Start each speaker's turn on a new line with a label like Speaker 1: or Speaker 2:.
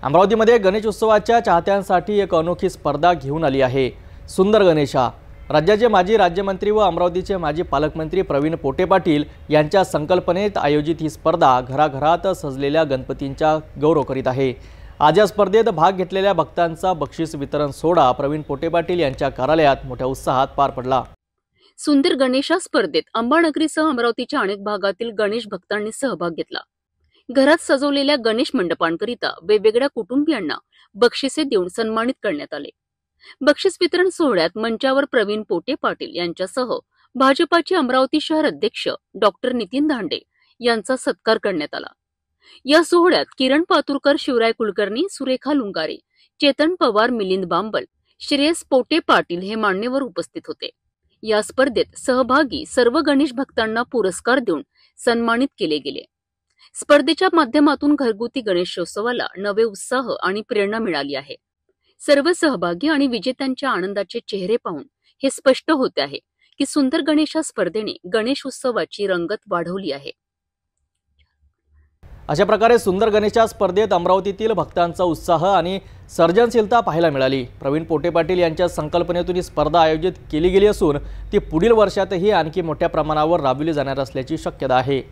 Speaker 1: अमरावतीमध्ये गणेश उत्सवाच्या चाहत्यांसाठी एक अनोखी स्पर्धा घेऊन आली आहे। सुंदर गणेशा राज्याचे माजी राज्यमंत्री व अमरावतीचे माजी पालकमंत्री प्रवीण पोटे पाटील यांच्या संकल्पनेत आयोजित ही स्पर्धा घराघरात सजलेल्या गणपतींचा गौरव करीत आहे। आज या स्पर्धेत भाग घेतलेल्या भक्तांचा बक्षीस वितरण सोहळा प्रवीण पोटे पाटील यांच्या कार्यालयात मोठ्या उत्साहात पार पडला।
Speaker 2: सुंदर गणेशा स्पर्धेत अंबानगरीसह अमरावतीच्या अनेक भागातील गणेश भक्तांनी सहभाग घेतला। घरात सजवलेल्या गणेश मंडपांकरिता वेगवेगळ्या कुटुंबियांना बक्षिसे देऊन सन्मानित करण्यात आले। बक्षीस वितरण सोहळ्यात मंचावर प्रवीण पोटे पाटील यांच्यासह भाजपाचे अमरावती शहर अध्यक्ष डॉक्टर नितीन धांडे यांचा सत्कार करण्यात आला। या सोहळ्यात किरण पातुरकर, शिवराय कुलकर्णी, सुरेखा लुंगारे, चेतन पवार, मिलिंद बांबल, श्रेयस पोटे पाटील हे मान्यवर उपस्थित होते। या स्पर्धेत सहभागी सर्व गणेश भक्तांना पुरस्कार देऊन सन्मानित केले गेले। स्पर्धेच्या माध्यमातून घरगुती गणेशोत्सवाला नवे उत्साह आणि प्रेरणा मिळाली आहे। सर्व सहभागी आणि विजेत्यांच्या आनंदाचे चेहरे पाहून हे स्पष्ट होते आहे की सुंदर गणेशा स्पर्धेने गणेश उत्सवाची रंगत वाढवली आहे।
Speaker 1: अशा प्रकारे सुंदर गणेशा स्पर्धेत अमरावतीतील भक्तांचा उत्साह आणि सर्जनशीलता पाहायला मिळाली। प्रवीण पोटे पाटील यांच्या संकल्पनेतून ही स्पर्धा आयोजित केली गेली असून ती पुढील वर्षातही आणखी मोठ्या प्रमाणावर राबविली जाणार असल्याची शक्यता आहे।